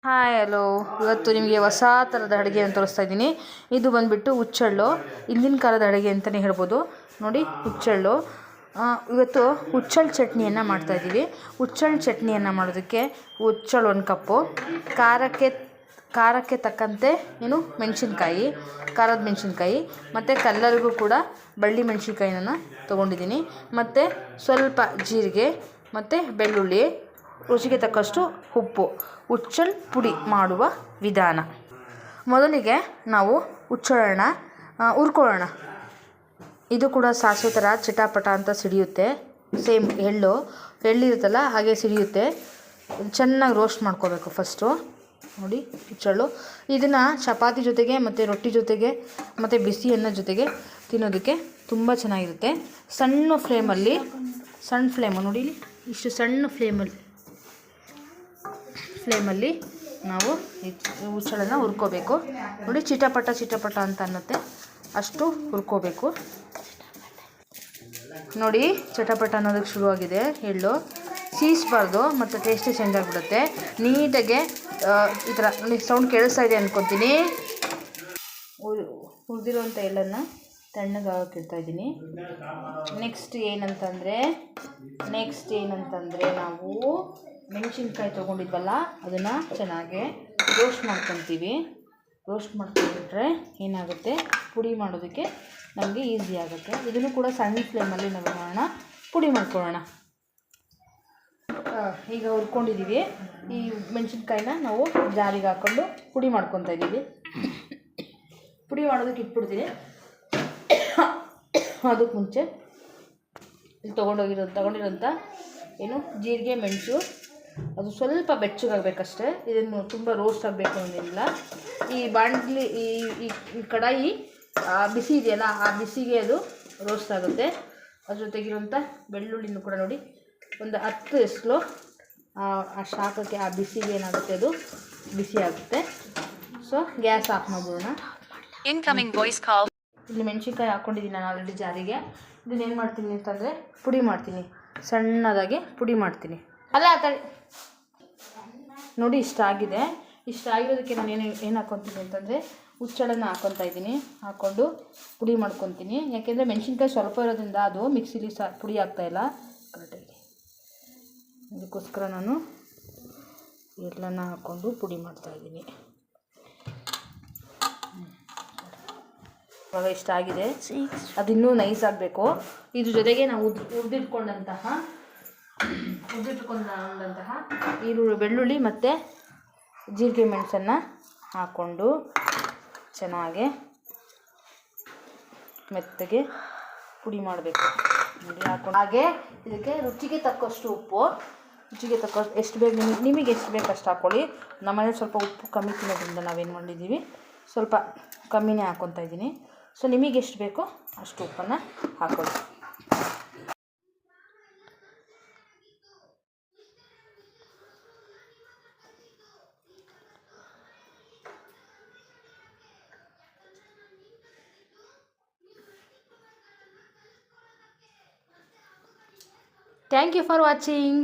Hi hello, ಇವತ್ತು ನಿಮಗೆ ಹೊಸ ಥರದ ಅಡುಗೆಯನ್ನು ತೋರಿಸ್ತಾ ಇದ್ದೀನಿ. ಇದು ಬಂದುಬಿಟ್ಟು ಹುಚ್ಚೆಳ್ಳು, ಹಿಂದಿನ ಕಾಲದ ಅಡುಗೆ ಅಂತಲೇ ಹೇಳ್ಬೋದು. ನೋಡಿ ಹುಚ್ಚೆಳ್ಳು. ಇವತ್ತು ಹುಚ್ಚೆಳ್ಳು ಚಟ್ನಿಯನ್ನು ಮಾಡ್ತಾಯಿದ್ದೀವಿ. ಹುಚ್ಚೆಳ್ಳು ಚಟ್ನಿಯನ್ನು ಮಾಡೋದಕ್ಕೆ ಹುಚ್ಚೆಳ್ಳು 1 ಕಪ್ಪು, ಖಾರಕ್ಕೆ ತಕ್ಕಂತೆ ಮೆಣಸಿನ್ಕಾಯಿ, ಖಾರದ ಮೆಣಸಿನ್ಕಾಯಿ, ಮತ್ತು ಕಲ್ಲರಿಗೂ ಕೂಡ ಬಳ್ಳಿ ಮೆಣಸಿನ್ಕಾಯಿನ ತೊಗೊಂಡಿದ್ದೀನಿ, ಮತ್ತು ಸ್ವಲ್ಪ ಜೀರಿಗೆ ಮತ್ತು ಬೆಳ್ಳುಳ್ಳಿ, ರುಚಿಗೆ ತಕ್ಕಷ್ಟು ಉಪ್ಪು. ಹುಚ್ಚೆಳ್ಳು ಪುಡಿ ಮಾಡುವ ವಿಧಾನ. ಮೊದಲಿಗೆ ನಾವು ಹುಚ್ಚೆಳ್ಳನ್ನು ಹುರ್ಕೊಳ್ಳೋಣ. ಇದು ಕೂಡ ಸಾಸಿವೆ ಥರ ಚಿಟಾಪಟ ಅಂತ ಸಿಡಿಯುತ್ತೆ. ಸೇಮ್ ಎಳ್ಳಿರುತ್ತಲ್ಲ ಹಾಗೆ ಸಿಡಿಯುತ್ತೆ. ಚೆನ್ನಾಗಿ ರೋಸ್ಟ್ ಮಾಡ್ಕೋಬೇಕು ಫಸ್ಟು. ನೋಡಿ ಹುಚ್ಚೆಳ್ಳು. ಇದನ್ನು ಚಪಾತಿ ಜೊತೆಗೆ ಮತ್ತು ರೊಟ್ಟಿ ಜೊತೆಗೆ ಮತ್ತು ಬಿಸಿ ಅನ್ನ ಜೊತೆಗೆ ತಿನ್ನೋದಕ್ಕೆ ತುಂಬ ಚೆನ್ನಾಗಿರುತ್ತೆ. ಸಣ್ಣ ಫ್ಲೇಮು ನೋಡಿ, ಇಷ್ಟು ಸಣ್ಣ ಫ್ಲೇಮಲ್ಲಿ ನಾವು ಈ ಹುಚ್ಚೆಳ್ಳನ್ನು ಹುರ್ಕೋಬೇಕು. ನೋಡಿ ಚಿಟಪಟ ಅಂತ ಅನ್ನತ್ತೆ, ಅಷ್ಟು ಹುರ್ಕೋಬೇಕು. ನೋಡಿ ಚಟಪಟ ಅನ್ನೋದಕ್ಕೆ ಶುರುವಾಗಿದೆ. ಎಳ್ಳು ಸೀಸ್ಬಾರ್ದು, ಮತ್ತು ಟೇಸ್ಟೇ ಚೇಂಜ್ ಆಗಿಬಿಡುತ್ತೆ. ನೀಟಾಗೆ ಈ ಥರ ನೋಡಿ ಸೌಂಡ್ ಕೇಳಿಸ್ತಾ ಇದೆ ಅಂದ್ಕೊತೀನಿ. ಹುರಿದಿರೋಂಥ ಎಳ್ಳನ್ನು ತಣ್ಣಗಾಗಕ್ಕೆ ಇಡ್ತಾಯಿದ್ದೀನಿ. ನೆಕ್ಸ್ಟ್ ಏನಂತಂದರೆ ನಾವು ಮೆಣಸಿನ್ಕಾಯಿ ತೊಗೊಂಡಿದ್ವಲ್ಲ ಅದನ್ನು ಚೆನ್ನಾಗಿ ರೋಸ್ಟ್ ಮಾಡ್ಕೊತೀವಿ. ರೋಸ್ಟ್ ಮಾಡ್ಕೊಂಡ್ಬಿಟ್ರೆ ಏನಾಗುತ್ತೆ, ಪುಡಿ ಮಾಡೋದಕ್ಕೆ ನಮಗೆ ಈಸಿ ಆಗುತ್ತೆ. ಇದನ್ನು ಕೂಡ ಸಣ್ಣ ಫ್ಲೇಮಲ್ಲಿ ನಾವು ಪುಡಿ ಮಾಡ್ಕೊಳ್ಳೋಣ. ಈಗ ಹುರ್ಕೊಂಡಿದ್ದೀವಿ. ಈ ಮೆಣಸಿನ್ಕಾಯಿನ ನಾವು ಜಾರಿಗೆ ಹಾಕ್ಕೊಂಡು ಪುಡಿ ಮಾಡ್ಕೊತಾ ಇದ್ದೀವಿ. ಪುಡಿ ಮಾಡೋದಕ್ಕೆ ಇಟ್ಬಿಡ್ತೀನಿ. ಅದಕ್ಕೆ ಮುಂಚೆ ಇಲ್ಲಿ ತೊಗೊಂಡಿರೋಂಥ ಜೀರಿಗೆ, ಮೆಣಸು, ಅದು ಸ್ವಲ್ಪ ಬೆಚ್ಚಗಾಗಬೇಕಷ್ಟೇ. ಇದನ್ನು ತುಂಬ ರೋಸ್ಟ್ ಆಗಬೇಕು ಅನ್ನೋದಿಲ್ಲ. ಈ ಬಾಣಲಿ ಈ ಕಡಾಯಿ ಬಿಸಿ ಇದೆಯಲ್ಲ, ಆ ಬಿಸಿಗೆ ಅದು ರೋಸ್ಟ್ ಆಗುತ್ತೆ. ಅದ್ರ ಜೊತೆಗಿರುವಂಥ ಬೆಳ್ಳುಳ್ಳಿನೂ ಕೂಡ ನೋಡಿ ಒಂದು 10 ಎಸ್ಲು ಆ ಶಾಖಕ್ಕೆ, ಆ ಬಿಸಿಗೆ ಏನಾಗುತ್ತೆ, ಅದು ಬಿಸಿ ಆಗುತ್ತೆ. ಸೊ ಗ್ಯಾಸ್ ಆಫ್ ಮಾಡ್ಬೋಣ. ಇಲ್ಲಿ ಮೆಣಸಿನ್ಕಾಯಿ ಹಾಕ್ಕೊಂಡಿದ್ದೀನಿ ನಾನು ಆಲ್ರೆಡಿ ಜಾರಿಗೆ. ಇದನ್ನೇನು ಮಾಡ್ತೀನಿ ಅಂತಂದರೆ ಪುಡಿ ಮಾಡ್ತೀನಿ, ಸಣ್ಣದಾಗಿ ಪುಡಿ ಮಾಡ್ತೀನಿ. ನೋಡಿ ಇಷ್ಟಾಗಿರೋದಕ್ಕೆ ನಾನು ಏನು ಹಾಕ್ಕೊತೀನಿ ಅಂತಂದರೆ ಹುಚ್ಚೆಳ್ಳನ್ನು ಹಾಕ್ಕೊತಾ ಇದ್ದೀನಿ. ಹಾಕ್ಕೊಂಡು ಪುಡಿ ಮಾಡ್ಕೊತೀನಿ. ಯಾಕೆಂದರೆ ಮೆಣಸಿನ್ಕಾಯಿ ಸ್ವಲ್ಪ ಇರೋದ್ರಿಂದ ಅದು ಮಿಕ್ಸಿಲಿ ಪುಡಿ ಆಗ್ತಾಯಿಲ್ಲ ಕರೆಕ್ಟಾಗಿ. ಅದಕ್ಕೋಸ್ಕರ ನಾನು ಎಲ್ಲನ ಹಾಕ್ಕೊಂಡು ಪುಡಿ ಮಾಡ್ತಾಯಿದ್ದೀನಿ. ಇವಾಗ ಇಷ್ಟ ಆಗಿದೆ. ಅದಿನ್ನೂ ನೈಸ್ ಆಗಬೇಕು. ಇದ್ರ ಜೊತೆಗೆ ನಾವು ಹುರಿದಿಟ್ಕೊಂಡಂತಹ ಬೆಳ್ಳುಳ್ಳಿ ಮತ್ತು ಜೀರಿಗೆ ಮೆಣಸನ್ನು ಹಾಕ್ಕೊಂಡು ಚೆನ್ನಾಗಿ ಮೆತ್ತಗೆ ಪುಡಿ ಮಾಡಬೇಕು. ಹಾಕ್ಕೊಂಡು ಹಾಗೆ ಇದಕ್ಕೆ ರುಚಿಗೆ ತಕ್ಕಷ್ಟು ಉಪ್ಪು, ಎಷ್ಟು ಬೇಕು ನಿಮಗೆ ಎಷ್ಟು ಬೇಕು ಅಷ್ಟು ಹಾಕ್ಕೊಳ್ಳಿ. ನಮ್ಮನೇಲಿ ಸ್ವಲ್ಪ ಉಪ್ಪು ಕಮ್ಮಿ ತಿನ್ನೋದ್ರಿಂದ ನಾವೇನು ಮಾಡಿದ್ದೀವಿ, ಸ್ವಲ್ಪ ಕಮ್ಮಿನೇ ಹಾಕ್ಕೊತಾ ಇದ್ದೀನಿ. ಸೊ ನಿಮಗೆ ಎಷ್ಟು ಬೇಕೋ ಅಷ್ಟು ಉಪ್ಪನ್ನು ಹಾಕ್ಕೊಳ್ಳಿ. Thank you for watching.